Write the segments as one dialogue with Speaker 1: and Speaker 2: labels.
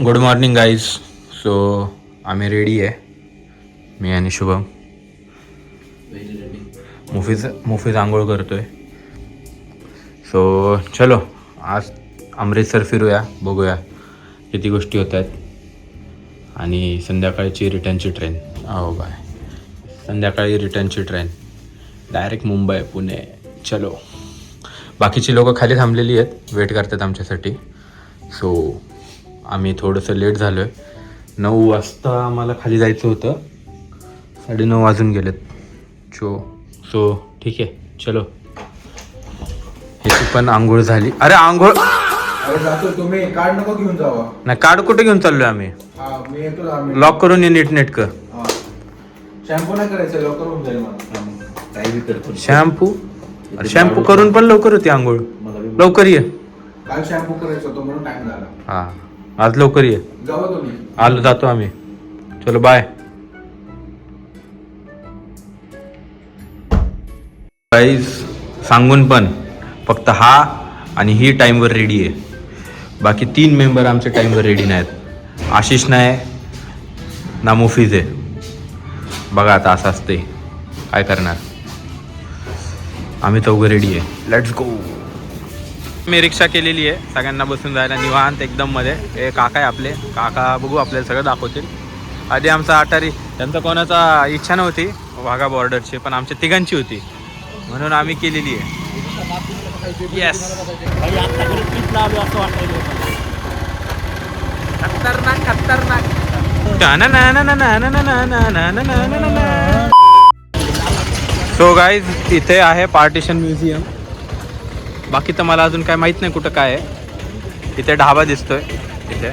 Speaker 1: Good morning guys. So आम्ही ready आहे, मी आणि शुभम. मुफीज आंघोळ करतोय. सो चलो आज अमृतसर फिरूया, बघूया किती गोष्टी होत आहेत. आणि संध्याकाळची रिटर्नची ट्रेन. हो बाय, संध्याकाळी रिटर्नची ट्रेन डायरेक्ट मुंबई पुणे. चलो, बाकीची लोकं खाली थांबलेली आहेत, वेट करतात आमच्यासाठी. सो आम्ही थोडंसं लेट झालो आहे. 9 वाजता आम्हाला खाली जायचं होतं, 9:30 वाजून गेलेत. सो ठीक आहे, चलो. ह्याची पण आंघोळ झाली. अरे आंघोळ
Speaker 2: जातो, तुम्ही कार्ड नको घेऊन जावा.
Speaker 1: नाही, कार्ड कुठे घेऊन चाललोय आम्ही?
Speaker 2: मी येतो.
Speaker 1: लॉक करून ये नीट नेटकं.
Speaker 2: शॅम्पू नाही करायचं, लवकर होऊन जाईल मला. काही बी करतो
Speaker 1: शॅम्पू. अरे शॅम्पू करून पण लवकर होती आंघोळ. लवकर ये.
Speaker 2: काल शॅम्पू करायचं होतं म्हणून टाइम झाला.
Speaker 1: हां, आज लवकर ये.
Speaker 2: जावा तुम्ही.
Speaker 1: आलो, जातो आम्ही. चलो बाय. गाईज सांगून पण फक्त हा आणि ही टाईमवर रेडी आहे. बाकी 3 मेंबर आमचे टाईमवर रेडी नाहीत. आशिष नाही ना मुफीज आहे. बघा आता असं असते, काय करणार. आम्ही चौघं रेडी आहे. Let's go. मी रिक्षा केलेली आहे सगळ्यांना बसून जायला निवांत एकदम मध्ये. हे काका आहे आपले, काका बघू आपल्याला सगळं दाखवतील. आधी आमचा अटारी, त्यांचा कोणाचा इच्छा नव्हती वाघा बॉर्डरची, पण आमच्या तिघांची होती म्हणून आम्ही केलेली आहे. येस, खतरनाक खतरनाक. सो गाईज इथे आहे पार्टिशन म्युझियम. बाकी तर मला अजून काय माहीत नाही कुठं काय आहे. इथे ढाबा दिसतोय, इथे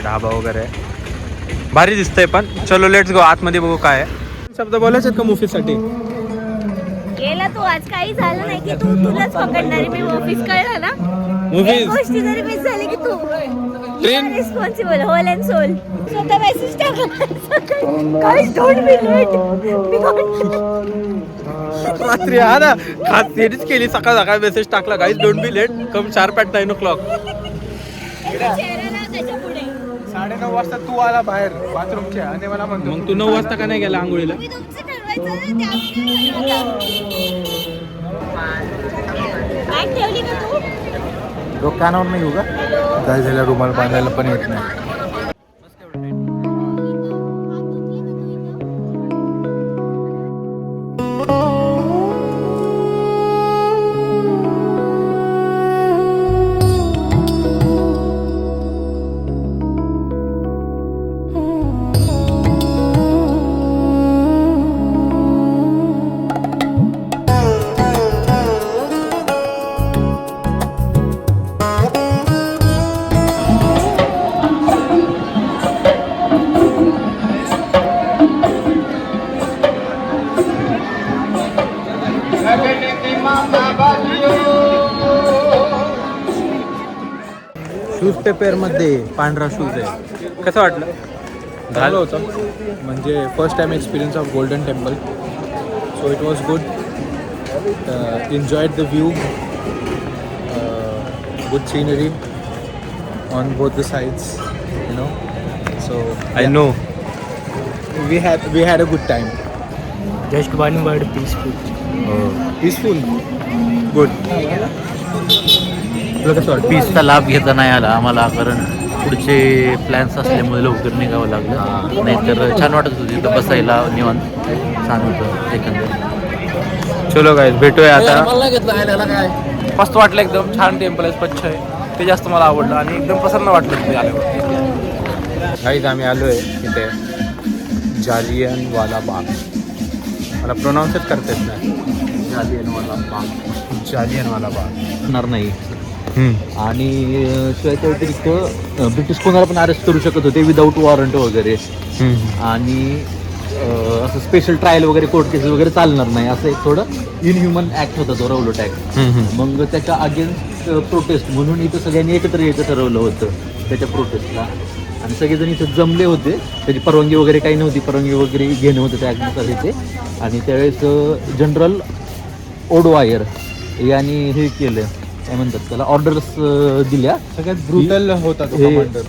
Speaker 1: ढाबा वगैरे आहे, भारी दिसतंय. पण चलो लेट्स गो, आतमध्ये बघू काय आहे. शब्द बोलायचे का मुफीसाठी?
Speaker 3: गेला तू, आज काही झालं नाही की तू तुलाच पकडणारी मी ऑफिस कळलं ना.
Speaker 1: Movies.
Speaker 3: एक गोष्टी जरी मिस झाली की तू
Speaker 1: Train.
Speaker 3: Responsible, whole and soul. स्वतः मेसेज टाकला, गाईज डोंट बी लेट.
Speaker 1: रात्री हा ना खास तेच केली. सकाळ सकाळ मेसेज टाकला, guys don't be late, come sharp at 9 o'clock.
Speaker 3: चेहऱ्याला त्याच्या पुढे
Speaker 2: 9:30 वाजता तू आला बाहेर बाथरूमच्या आणि मला म्हणतो
Speaker 1: मग तू 9 वाजता का नाही गेला आंघोळीला?
Speaker 3: तुम्ही तुमचं ठरवायचं ना, बॅग ठेवली का तू?
Speaker 2: कानावर नाही येऊ का? काय झालं, रुमाल बांधायला पण येत नाही.
Speaker 1: शूज पेपरमध्ये पांढरा शूज आहे. कसं वाटलं?
Speaker 2: झालं होतं, म्हणजे first time experience of golden temple. So it was good. Enjoyed the view, good scenery on both the sides, you know. So
Speaker 1: I know.
Speaker 2: we had a good time.
Speaker 4: Just one word, peaceful.
Speaker 2: Peaceful. Good. तुला कसं वाटतं?
Speaker 4: पीसचा लाभ घेता नाही आला आम्हाला, कारण पुढचे प्लॅन्स असल्यामुळे लवकर निघावं लागलं. नाहीतर छान वाटत होतं तिथं बसायला, निवांत छान होतं एकंदर.
Speaker 1: चलो गाईज भेटूया आता.
Speaker 2: मला घेतलं काय मस्त वाटलं, एकदम छान टेम्पल आहे, स्वच्छ आहे, ते जास्त मला आवडलं आणि एकदम प्रसन्न वाटलं तिथे आल्यावर.
Speaker 1: गाईज आम्ही आलो आहे इथे जालियनवाला बाग. मला प्रोनाऊन्सच करता येत नाही. जालियनवाला बाग
Speaker 4: होणार नाही. आणि शिवाय त्या व्यतिरिक्त ब्रिटिश कोणाला पण अरेस्ट करू शकत होते विदाऊट वॉरंट वगैरे. आणि असं स्पेशल ट्रायल वगैरे, कोर्ट केसेस वगैरे चालणार नाही, असं एक थोडं इनह्युमन ॲक्ट होता तो, रौलट ॲक्ट. मग त्याच्या अगेन्स्ट प्रोटेस्ट म्हणून इथं सगळ्यांनी एकत्र यायचं ठरवलं होतं त्याच्या प्रोटेस्टला. आणि सगळेजण इथं जमले होते. त्याची परवानगी वगैरे काही नव्हती, परवानगी वगैरे घेणं होतं त्या ॲग्नेनुसार इथे. आणि त्यावेळेस जनरल ओडवायर यांनी हे केलं, काय म्हणतात त्याला, ऑर्डर्स दिल्या.
Speaker 2: सगळ्यात ब्रुटल होता तो कमांडर.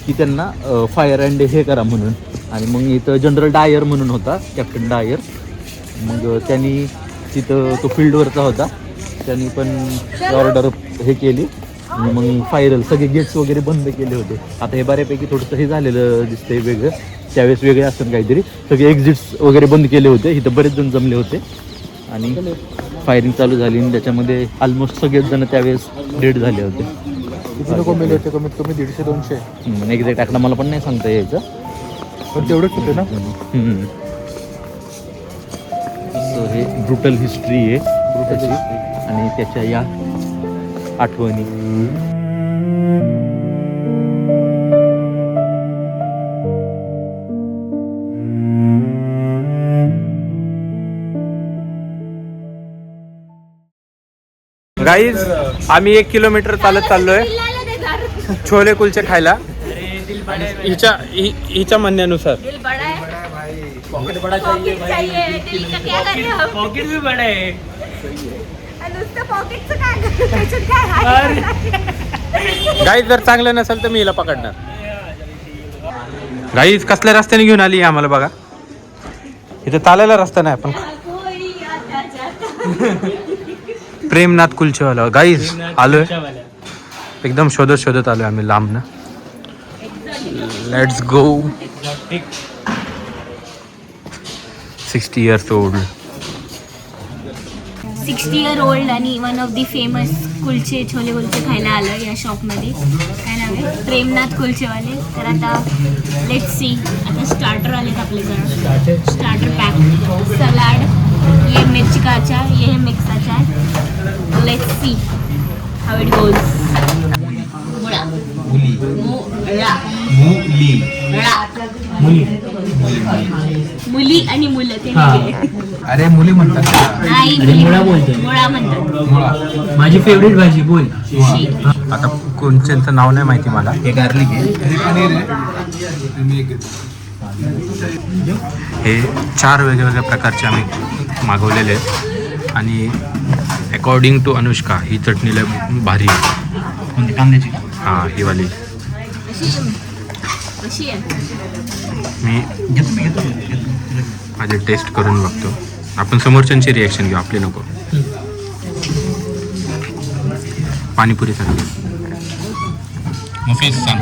Speaker 4: की त्यांना फायर अँड हे करा म्हणून. आणि मग इथं जनरल डायर म्हणून होता, कॅप्टन डायर. मग त्यांनी तिथं तो फील्डवरचा होता, त्यांनी पण ऑर्डर हे केली आणि मग फायरल सगळे गेट्स वगैरे बंद केले होते. आता हे बऱ्यापैकी थोडंसं हे झालेलं दिसतंय वेगळं, त्यावेळेस वेगळे असतं काहीतरी. सगळे एक्झिट्स वगैरे बंद केले होते, इथं बरेच जण जमले होते आणि फायरिंग चालू झाली आणि त्याच्यामध्ये ऑलमोस्ट सगळेच जण त्यावेळेस डेड झाले होते.
Speaker 2: किती लोक मेले होते? कमीत कमी 150-200.
Speaker 4: एक्झॅक्ट आकडा मला पण नाही सांगता यायचं,
Speaker 2: पण तेवढंच होते ना.
Speaker 4: सो हे ब्रुटल हिस्ट्री आहे त्याची आणि त्याच्या या आठवणी.
Speaker 1: गाईज आम्ही 1 किलोमीटर चालत चाललोय छोले कुलचे खायला. हिच्या म्हणण्यानुसार
Speaker 3: पॉकेट चाहिए, दिल का क्या करें हम?
Speaker 5: पॉकेट भी बड़ा है.
Speaker 3: नुसतं पॉकेटचं काय करू? त्याच्यात काय आहे?
Speaker 1: गाईज जर चांगलं नसेल तर मी हिला पकडणार. गाईज कसल्या रस्त्याने घेऊन आली आम्हाला बघा, इथं चालायला रस्ता नाही पण. प्रेमनाथ कुलचेवाला गाईज आलोय, एकदम शोधत शोधत आलोय आम्ही लांब ना. Let's go. 60 years old.
Speaker 3: 60 year old आणि वन ऑफ दी फेमस कुलचे छोले कुलचे खायला आलं या शॉपमध्ये. काय नाव आहे? प्रेमनाथ कुलचेवाले. तर आता लेट्स सी, आता स्टार्टर आलेत आपल्याकडं. स्टार्टर पॅक, सलाड, ये मिर्ची का अचार, ये है मिक्स अचार. Let's see how it goes. मुळा मुली आणि मुलं ते
Speaker 2: अरे मुली म्हणतात.
Speaker 3: नाही,
Speaker 5: मुळा बोलतोय.
Speaker 3: मुळा म्हणतात.
Speaker 5: माझी फेवरेट भाजी बोल.
Speaker 1: आता कोणच्यांचं नाव नाही माहिती मला.
Speaker 2: हे गार्लिक आहे, हे पनीर आहे.
Speaker 1: हे 4 वेगवेगळ्या प्रकारचे आम्ही मागवलेले आहेत आणि अकॉर्डिंग टू अनुष्का ही चटणीला भारी आहे.
Speaker 4: कांद्याची
Speaker 1: हां ही वाली
Speaker 3: कशी आहे?
Speaker 1: मी माझे टेस्ट करून बघतो. आपण समोरच्यांची रिॲक्शन घेऊ, आपली नको. पाणीपुरी सांग. मुफीस सांग.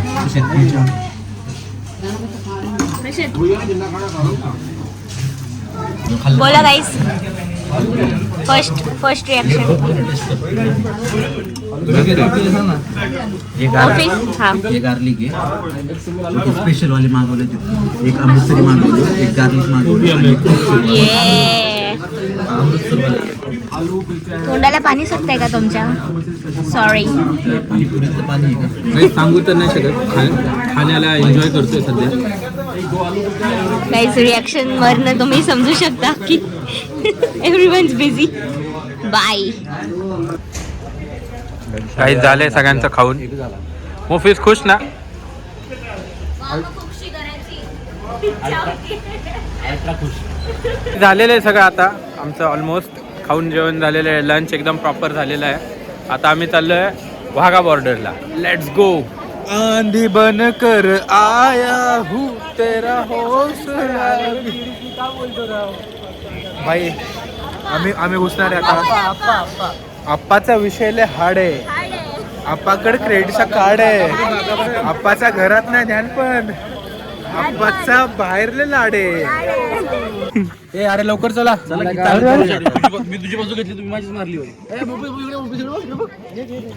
Speaker 3: बोला गाईस, फर्स्ट रिॲक्शन.
Speaker 4: हे गार्लिक आहे, स्पेशल वाले मागवले, एक अमृतसरी मागवले, एक गार्लिक मागवले.
Speaker 3: ये तोंडाला पाणी सुटतंय का तुमच्या? सॉरी.
Speaker 4: पाणीपुरीचं पाणी आहे का?
Speaker 1: काही सांगू तर नाही शकत, खाण्याला एन्जॉय करतोय सध्या.
Speaker 3: गाईस रिॲक्शन वरनं तुम्ही समजू शकता की एव्हरीवन्स बिझी. बाय.
Speaker 1: काही झालंय सगळ्यांचं खाऊन. मुफीस खुश ना? झालेलं आहे सगळं. आता आमचं ऑलमोस्ट खाऊन जेवण झालेलं आहे, लंच एकदम प्रॉपर झालेलं आहे. आता आम्ही चाललोय वाघा बॉर्डरला. Let's go.
Speaker 2: आंधी बन कर आया हूँ तेरा हौसला. भाई आम्ही घुसणार आहे आता. आप्पाचा विषय लय हार्ड आहे. आप्पाकडे क्रेडिटचा कार्ड आहे. आप्पाच्या घरात नाही ध्यान, पण आप्पाचा बाहेर लय लाड आहे. ए अरे लवकर चला.
Speaker 4: मी तुझी बाजू घेतली, तुम्ही माझीच मारली होती.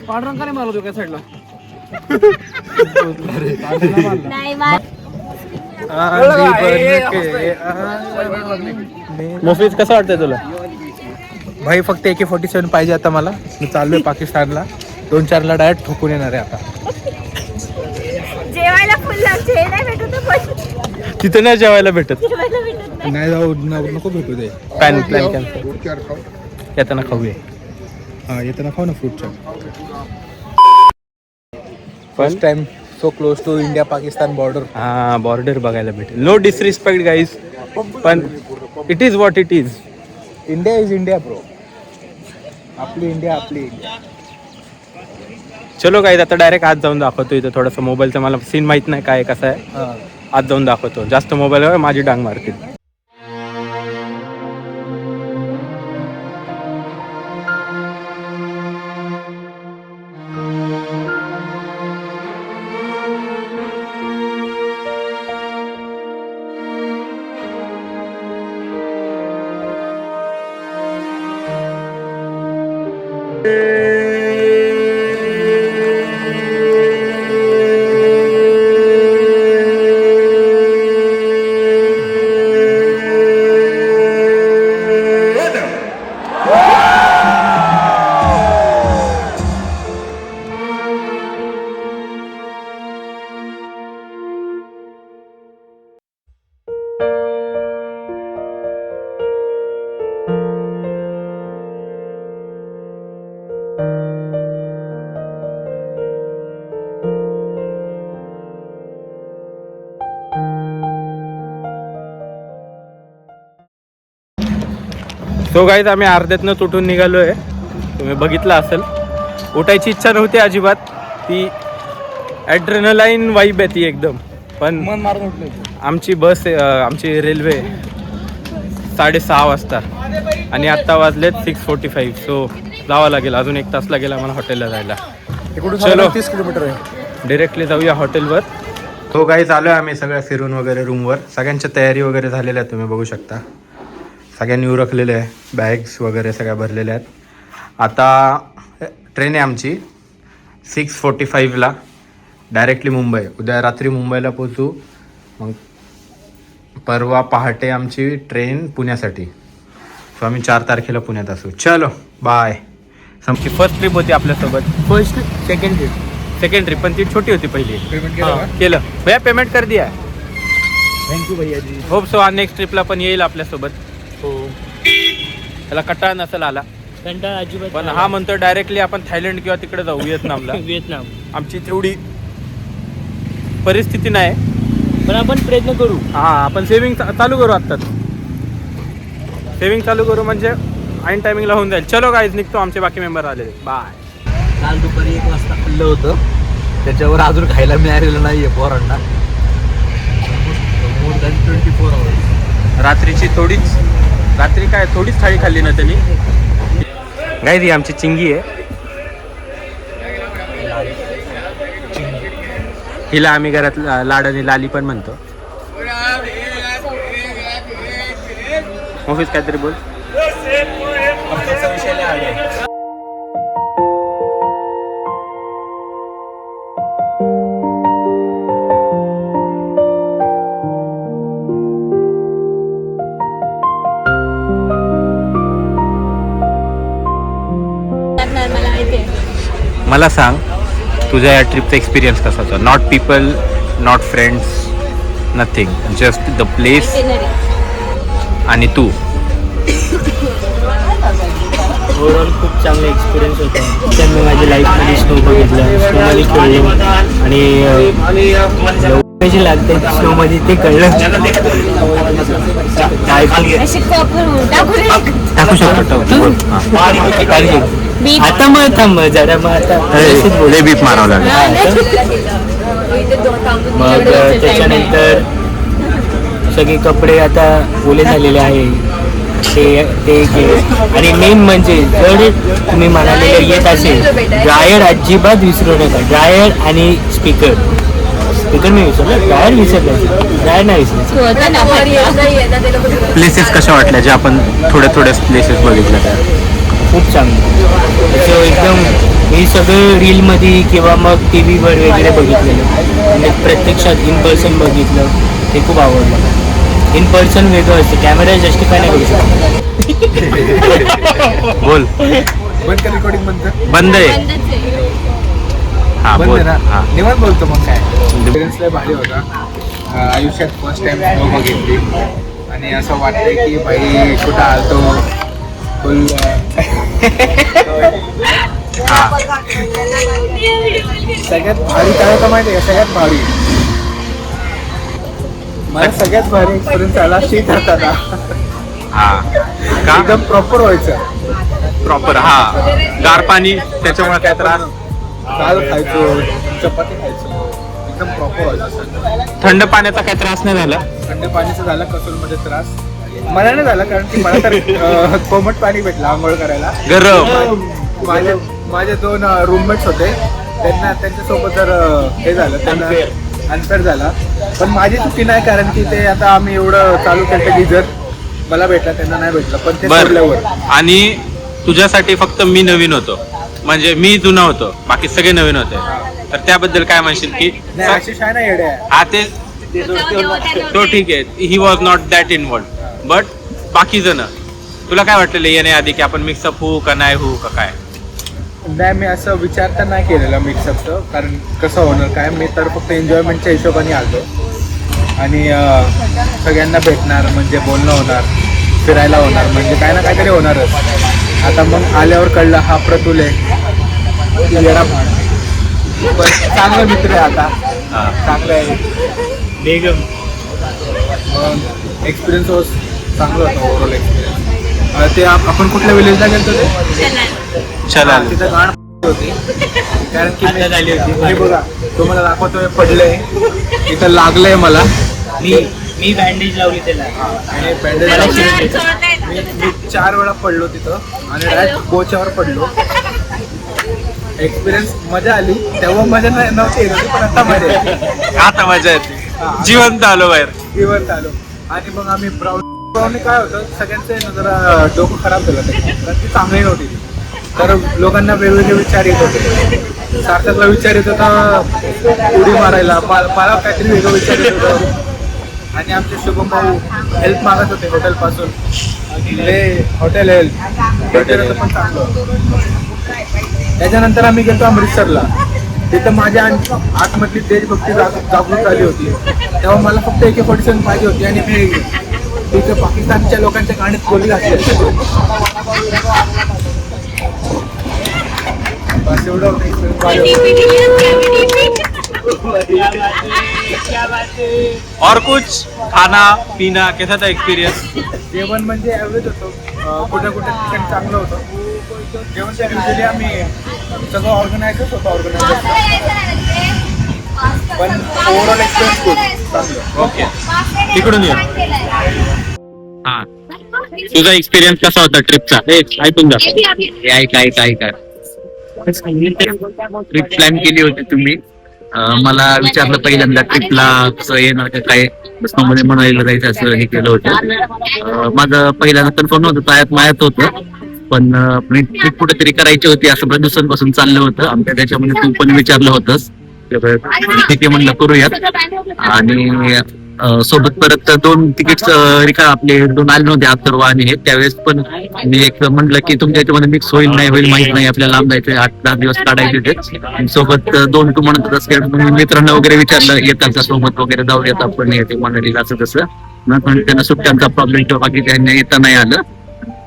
Speaker 4: पांढरंग का नाही मारलो काय साईडला?
Speaker 3: नाही मार.
Speaker 1: मुफीस कसं वाटतंय तुला?
Speaker 2: भाई फक्त AK-47 पाहिजे आता मला. मी चाललोय पाकिस्तानला. 2-4ला डायरेक्ट ठोकून येणार आहे आता.
Speaker 3: जेवायला फुल हे नाही भेटत पण
Speaker 1: तिथं नाही जेवायला भेटत.
Speaker 3: जेवायला भेटत नाही.
Speaker 2: नाही जाऊ नको भेटू दे.
Speaker 1: Plan cancel. येताना खाऊया.
Speaker 2: हा येताना खाऊ ना fruit chaat. First time so close to India Pakistan border.
Speaker 1: हा बॉर्डर बघायला भेटेल. नो डिसरिस्पेक्ट गाईज, पण it is what it is.
Speaker 2: India is India bro. आपली इंडिया आपली इंडिया.
Speaker 1: चलो काय आता डायरेक्ट आत जाऊन दाखवतो. इथं थोडंसं मोबाईलचं मला सीन माहीत नाही काय कसं आहे. आत जाऊन दाखवतो. जास्त मोबाईलवर माझी डांग मारतील. सो गाईज आम्ही अर्ध्यातनं तुटून निघालो आहे. तुम्ही बघितलं असेल. उठायची इच्छा नव्हती अजिबात. ती ॲड्रेनलाईन वाईब आहे ती एकदम. पण
Speaker 2: मन मारून उठले.
Speaker 1: आमची बस आमची रेल्वे 6:30 वाजता आणि आत्ता वाजलेत 6:45. सो जावं लागेल. अजून 1 तास लागेल आम्हाला हॉटेलला जायला.
Speaker 2: चलो 30 किलोमीटर आहे.
Speaker 1: डिरेक्टली जाऊया हॉटेलवर. तो गाईज आलो आहे आम्ही सगळ्या फिरून वगैरे रूमवर. सगळ्यांच्या तयारी वगैरे झालेल्या आहेत. तुम्ही बघू शकता सगळ्यांनी उरकलेले आहे. बॅग्स वगैरे सगळ्या भरलेल्या आहेत. आता ट्रेन आहे आमची 6:45ला डायरेक्टली मुंबई. उद्या रात्री मुंबईला पोचू. मग परवा पहाटे आमची ट्रेन पुण्यासाठी. सो आम्ही 4 तारखेला पुण्यात असू. चलो बाय. आमची फर्स्ट ट्रिप होती आपल्यासोबत. सेकंड ट्रिप पण ती छोटी होती पहिली.
Speaker 2: पेमेंट केलं का?
Speaker 1: केलं भैया पेमेंट कर दिया.
Speaker 2: थँक्यू भैया जी.
Speaker 1: होप सो हा नेक्स्ट ट्रिपला पण येईल आपल्यासोबत. हो त्याला कंटाळा नसेल आला
Speaker 5: कंटाळा अजिबात
Speaker 1: पण हा म्हणतो डायरेक्टली आपण थायलंड किंवा तिकडे जाऊ व्हिएतनामला.
Speaker 5: व्हिएतनाम.
Speaker 1: आमची तेवढी परिस्थिती नाही
Speaker 5: पण आपण प्रयत्न करू.
Speaker 1: हा आपण सेविंग चालू करू. आत्ताच सेविंग चालू करू म्हणजे ऐन टायमिंगला होऊन जाईल. चलो गाईज निघतो. आमचे बाकी मेंबर आलेले. बाय.
Speaker 4: काल दुपारी 1 वाजता खाल्लं होतं. त्याच्यावर अजून खायला मिळालेलं नाही आहे पोरांना. More than 24 hours.
Speaker 1: रात्री काय थोडीच थाळी खाल्ली ना त्यांनी. गाईज ही आमची चिंगी आहे. हिला आम्ही घरात लाडाने लाली पण म्हणतो. ऑफिस काहीतरी बोल. मला सांग तुझ्या या ट्रिपचा एक्सपिरियन्स कसा होता. Not people, not friends, nothing, just the place आणि तू.
Speaker 5: ओव्हरऑल खूप चांगला एक्सपिरियन्स होता. त्यांनी माझ्या लाईफमध्ये स्नो बघितलं, स्नोमध्ये खेळले आणि कशी लागते स्नोमध्ये ते कळलं.
Speaker 1: टाकू शकतो.
Speaker 5: आता मग थांब जरा. मग आता
Speaker 1: बीप मारावं लागेल.
Speaker 5: मग त्याच्यानंतर सगळे कपडे आता ओले झालेले आहे ते आणि मेन म्हणजे जर तुम्ही म्हणाले येत असेल ड्रायर अजिबात विसरू नका. ड्रायर आणि स्पीकर मी विसरलो. ड्रायर विसरलं. ड्रायर नाही विसरलं.
Speaker 1: प्लेसेस कशा वाटल्या जे आपण थोड्या प्लेसेस बघितल्या त्या.
Speaker 5: खूप चांगलं. त्याचं एकदम मी सगळं रीलमध्ये किंवा मग टी व्हीवर वगैरे बघितलेलं आणि प्रत्यक्षात इन पर्सन बघितलं ते खूप आवडलं. इन पर्सन वेगळं असतं. कॅमेरा जस्टिफाय नाही करू शकत.
Speaker 1: बोल.
Speaker 2: बंद का रेकॉर्डिंग
Speaker 1: बंद आहे. हा
Speaker 2: बंद
Speaker 1: बोल.
Speaker 2: आहे ना.
Speaker 1: हा
Speaker 2: निवांत बोलतो मग काय. एक्सपिरियन्स लय भारी होता. आयुष्यात फर्स्ट टाइम स्नो बघितली आणि असं वाटतंय की बाई कुठं आलतो फुल. सगळ्यात भारी काय होतं माहिती आहे का. सगळ्यात भारी मला सगळ्यात भारी एक्सपिरियन्स आला शीत हाताला.
Speaker 1: हा का
Speaker 2: एकदम प्रॉपर व्हायचं.
Speaker 1: प्रॉपर. हा गार पाणी त्याच्यामुळे काय त्रास.
Speaker 2: दाल खायचो, चपाती खायचो, एकदम प्रॉपर व्हायचं.
Speaker 1: थंड पाण्याचा काही त्रास नाही झाला?
Speaker 2: थंड पाणीचा झाला कसूरमध्ये त्रास, मला नाही झाला कारण की मला तर कोमट पाणी भेटलं आंघोळ करायला.
Speaker 1: गरम.
Speaker 2: माझे 2 रूममेट्स होते, त्यांच्यासोबत जर हे झालं त्यांना अनफेअर झाला, पण माझी चुकी नाही कारण की ते आता आम्ही एवढं चालू केलं गिझर, मला भेटला त्यांना नाही भेटलं, पण ते सोडल्यावर.
Speaker 1: आणि तुझ्यासाठी फक्त मी नवीन होतो, म्हणजे मी जुना होतो, बाकी सगळे नवीन होते, तर त्याबद्दल काय म्हणशील? की
Speaker 2: नाही आशिष आहे ना येड्या.
Speaker 1: हा ते तो ठीक आहे, he was not that involved, but बाकी जण तुला काय वाटलेलं येण्याआधी की आपण मिक्सअप होऊ का नाही होऊ का काय?
Speaker 2: नाही मी असं विचार तर नाही केलेला मिक्सअपचं, कारण कसं होणार काय, मी तर फक्त एन्जॉयमेंटच्या हिशोबाने आलो आणि सगळ्यांना भेटणार म्हणजे बोलणं होणार, फिरायला होणार, म्हणजे काय ना काहीतरी होणारच. आता मग आल्यावर कळलं हा प्रतुल आहे, येडा पण चांगला मित्र आहे आता, चांगलं आहे.
Speaker 5: बेगम
Speaker 2: एक्सपिरियन्स चांगलं होतं ओव्हरऑल एक्सपिरियन्स. ते आपण कुठल्या विलेजला गेलो ते
Speaker 1: चला.
Speaker 2: तिथं गाण होती कारण की
Speaker 5: झाली होती.
Speaker 2: हे बघा तुम्हाला दाखवतोय, पडलंय इथं, लागलंय मला,
Speaker 5: मी बँडेज लावली त्याला
Speaker 2: आणि बँडेज मी 4 वेळा पडलो तिथं आणि डायरेक्ट कोच्यावर पडलो. एक्सपिरियन्स मजा आली, तेव्हा मजा नव्हती येत होती, पण आता मजा येते.
Speaker 1: आता मजा येते, जिवंत आलो बाहेर.
Speaker 2: इव्हन आलो आणि मग आम्ही ब्राउनी काय होतं, सगळ्यांचं जरा डोकं खराब झालं कारण ती चांगली नव्हती, तर लोकांना वेगवेगळे विचार येत होते. सार्थकला विचार येत होता उडी मारायला, मला काहीतरी वेगळं विचार येत होतं. आणि आमचे शुभम भाऊ हेल्प मागत होते हॉटेलपासून, हॉटेल हेल्प पण चांगलं होतं. त्याच्यानंतर आम्ही गेलो अमृतसरला, तिथं माझ्या आतमधली देशभक्ती जागृत झाली होती. तेव्हा मला फक्त AK-47 पाहिजे होती आणि मी तिथं पाकिस्तानच्या लोकांच्या गाणीत गोळी घातली. बस एवढं
Speaker 1: और कुछ खाना पीना कैसा था एक्सपीरियंस?
Speaker 2: जेवण म्हणजे ॲव्हरेज होतं, कुठे कुठे ठिकाणी चांगलं होतं जेवण. त्या युजली आम्ही सगळं ऑर्गनायझच होतं, ऑर्गनायझर, पण ओव्हरऑल एक्सपिरियन्स खूप चांगलं.
Speaker 1: ओके, तिकडून ये. हा, तुझा एक्सपिरियन्स कसा होता ट्रिपचा? ऐकून जा.
Speaker 4: काय ट्रिप प्लॅन केली होती तुम्ही, मला विचारलं पहिल्यांदा ट्रिपला कसं येणार का काय, बसमध्ये म्हणायला जायचं असं हे केलं होतं. माझं पहिल्यांदा कन्फर्म नव्हतं, तायात मायात होतं, पण ट्रिप कुठेतरी करायची होती असं बऱ्याच दिवसांपासून चाललं होतं आमच्या. त्याच्यामध्ये तू पण विचारलं होतंस, ठीक आहे म्हणलं करूयात. आणि सोबत परत 2 तिकीट आपले 2 आले नव्हते, अथर्व आणि हे. त्यावेळेस पण मी एक म्हटलं की तुमच्या याच्यामध्ये मिक्स होईल नाही होईल माहित नाही, आपल्याला लांब जायचे 8-10 दिवस काढायचे ते. सोबत 2 तू म्हणत होतास, मित्रांना वगैरे विचारलं येतात का सोबत वगैरे, जाऊयात आपण येते मंडळीला असं तसं. त्यांना सुट्ट्यांचा प्रॉब्लेम किंवा बाकी त्यांना येता नाही आलं,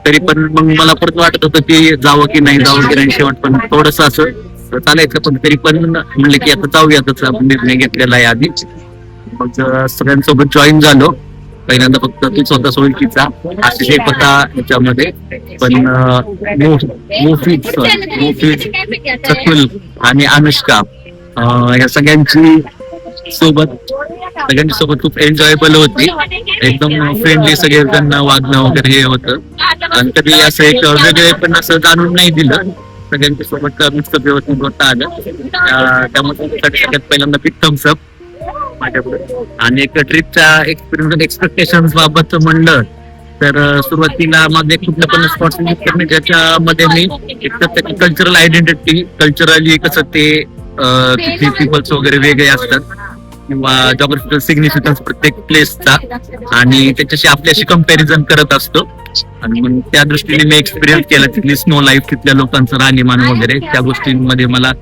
Speaker 4: तरी पण मग मला परत वाटत होतं की जावं की नाही जावं की नाही. शेवट पण थोडस असं चालायचं, पण तरी पण म्हणलं की आता जाऊयातच, आपण निर्णय घेतलेला आहे आधीच. मग सगळ्यांसोबत जॉईन झालो. पहिल्यांदा फक्त तूच होता सोयीचा, आशिष एक होता ह्याच्यामध्ये, पण मोफिज, सकुल आणि अनुष्का या सगळ्यांची सोबत खूप एन्जॉयबल होती. एकदम फ्रेंडली सगळेजण वागणं वगैरे हे होतं, आणि तरी असं एक वेगळे पण असं जाणून नाही दिलं. सगळ्यांच्या सोबत मिक्सअप व्यवस्थित होता आलं, त्यामुळे सगळ्यात पहिल्यांदा बिग थम्स अप माझ्याकडे. आणि एक ट्रिपच्या एक्सपेक्टेशन बाबत म्हणलं तर सुरुवातीला माझे कुठल्या पण स्पॉट्स करणे, ज्याच्यामध्ये मी एक तर त्याची कल्चरल आयडेंटिटी, कल्चरली कसं ते तिथले पीपल्स वगैरे वेगळे असतात किंवा जॉग्राफिकल सिग्निफिकन्स प्रत्येक प्लेसचा, आणि त्याच्याशी आपल्याशी कंपॅरिझन करत असतो. आणि मग त्या दृष्टीने मी एक्सपिरियन्स केला तिथली स्नो लाईफ, तिथल्या लोकांचं राहणीमान वगैरे, त्या गोष्टींमध्ये मला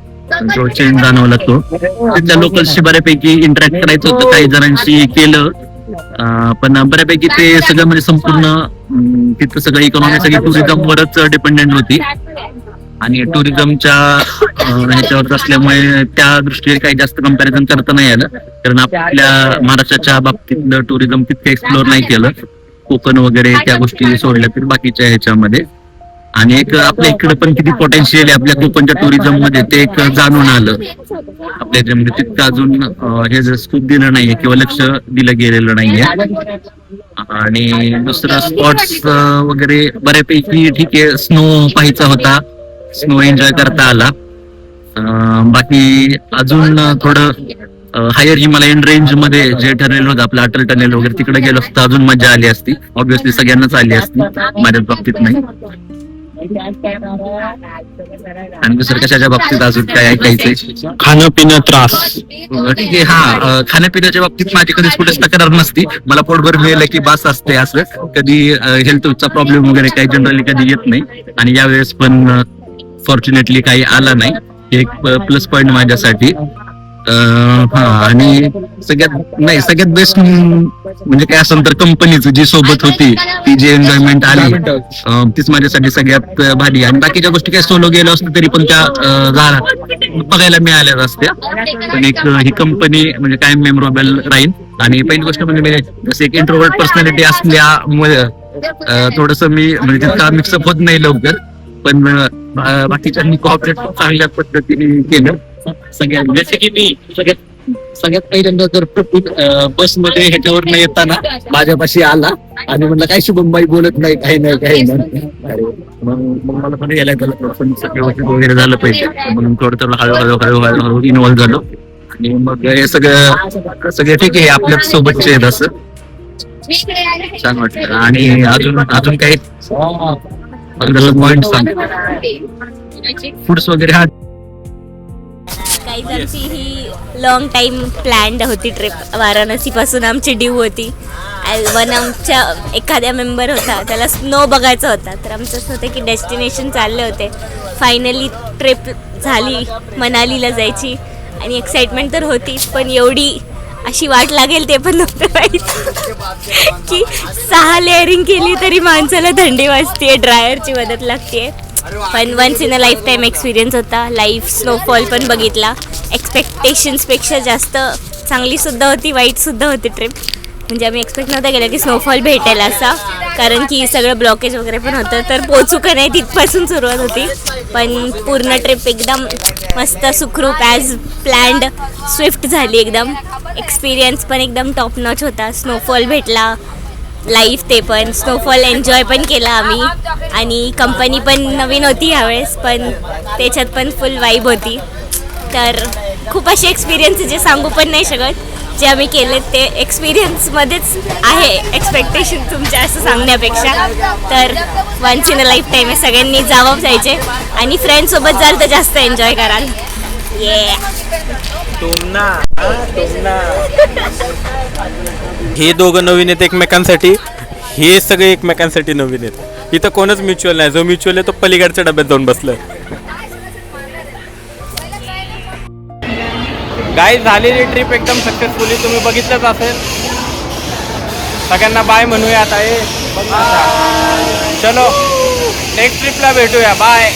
Speaker 4: जो चेंज जाणवला तो. तिथल्या लोकल्सशी बऱ्यापैकी इंटरॅक्ट करायचं होतं, काही जणांशी केलं, पण बऱ्यापैकी ते सगळं म्हणजे संपूर्ण तिथं सगळं इकॉनॉमी सगळी टुरिझमवरच डिपेंडेंट होती. आणि टुरिझमच्या ह्याच्यावर असल्यामुळे त्या दृष्टीने काही जास्त कंपॅरिझन करता नाही आलं, कारण आपल्या महाराष्ट्राच्या बाबतीतलं टुरिझम तितकं एक्सप्लोअर नाही केलं. कोकण वगैरे त्या गोष्टी सोडल्या तर बाकीच्या ह्याच्यामध्ये. आणि एक आपल्या इकडे पण किती पोटेन्शियल आहे आपल्या कोकणच्या टुरिझम मध्ये ते एक जाणून आलं. आपल्या याच्यामध्ये तितकं अजून हे स्कोप दिलं नाहीये किंवा लक्ष दिलं गेलेलं नाहीये. आणि दुसरा स्पॉट्स वगैरे बऱ्यापैकी ठीक आहे. स्नो पाहायचा होता, स्नो एन्जॉय करता आला. बाकी अजून थोडं हायर हिमालयन रेंज मध्ये जे ठरलेलं होतं आपलं अटल टनेल वगैरे तिकडे गेलो असतं अजून मजा आली असती. ऑब्व्हियसली सगळ्यांनाच आली असती, माझ्या बाबतीत नाही. आणि दुसरं कशाच्या बाबतीत अजून काय ऐकायचंय?
Speaker 1: खाणं पिणं त्रास.
Speaker 4: ठीक आहे. हा, खाण्यापिण्याच्या बाबतीत माझी कधीच कुठेच तक्रार नसती. मला पोटभर मिळालं की बास असते. असं कधी हेल्थचा प्रॉब्लेम वगैरे काही जनरली कधी येत नाही. आणि यावेळेस पण फॉर्च्युनेटली काही आला नाही. एक प्लस पॉइंट माझ्यासाठी. हा, आणि सगळ्यात बेस्ट म्हणजे काय असेल तर कंपनीच जी सोबत होती ती जी एन्जॉयमेंट आली तीच माझ्यासाठी सगळ्यात भारी. आणि बाकीच्या गोष्टी काय सोलो गेलो असतो तरी पण त्या बघायला मिळाल्या असत्या. पण एक ही कंपनी म्हणजे कायम मेमोरेबल राहील. आणि पहिली गोष्ट म्हणजे जसं एक इंट्रोवर्ट पर्सनॅलिटी असल्यामुळे थोडस मी म्हणजे तितका मिक्सअप होत नाही लवकर. पण बाकीच्यांनी कॉपरेट चांगल्या पद्धतीने केलं. जसे की मी सगळ्यात पहिल्यांदा तर बसमध्ये ह्याच्यावर न येताना माझ्यापाशी आला आणि म्हणलं काय शुभमबाई बोलत नाही, काही नाही. मग मला पण यायला पण वगैरे झालं पाहिजे म्हणून थोडं हळूहळू इन्व्हॉल्व्ह झालो. आणि मग हे सगळे ठीक आहे आपल्या सोबतचे आहेत असं छान वाटतं. आणि अजून काही पॉइंट सांग फूड्स वगैरे. हा,
Speaker 3: काही आमची ही लॉंग टाईम प्लॅन्ड होती ट्रिप. वाराणसी पासून आमची ड्यू होती. आमच्या एखाद्या मेंबर होता त्याला स्नो बघायचा होता. तर आमचं असं होतं की डेस्टिनेशन चालले होते. फायनली ट्रिप झाली मनालीला जायची. आणि एक्साइटमेंट तर होतीच, पण एवढी अशी वाट लागेल ते पण नव्हतं माहिती की 6 लेअरिंग केली तरी माणसाला थंडी वाजते, ड्रायरची मदत लागते. पण once in a lifetime experience होता. लाईव्ह स्नोफॉल पण बघितला. एक्सपेक्टेशन्सपेक्षा जास्त चांगलीसुद्धा होती, वाईटसुद्धा होती ट्रिप. म्हणजे आम्ही एक्सपेक्ट नव्हतं केलं की स्नोफॉल भेटेल असा, कारण की सगळं ब्लॉकेज वगैरे पण होतं. तर पोचू का नाही तिथपासून सुरुवात होती. पण पूर्ण ट्रिप एकदम मस्त सुखरूप ॲज प्लॅन्ड स्विफ्ट झाली एकदम. एक्सपिरियन्स पण एकदम टॉप नॉच होता. स्नोफॉल भेटला लाईव्ह, ते पण स्नोफॉल एन्जॉय पण केला आम्ही. आणि कंपनी पण नवीन होती ह्यावेळेस, पण त्याच्यात पण फुल वाईब होती. तर खूप असे एक्सपिरियन्स जे सांगू पण नाही शकत. जे आम्ही केले ते एक्सपिरियन्समध्येच आहे, एक्सपेक्टेशन तुमच्या असं सांगण्यापेक्षा. तर once in a lifetime आहे, सगळ्यांनी जायचे. आणि फ्रेंड्ससोबत जाल तर जास्त एन्जॉय कराल.
Speaker 1: हे दोघं नवीन आहेत एकमेकांसाठी, हे सगळे एकमेकांसाठी नवीन आहेत. इथं कोणच म्युच्युअल नाही. जो म्युच्युअल आहे तो पलीकडच्या डब्यात जाऊन बसलाय. गाईज, झालेली ट्रिप एकदम सक्सेसफुली तुम्ही बघितलंच असेल. सगळ्यांना बाय म्हणूया आता. चलो नेक्स्ट ट्रिपला भेटूया. बाय.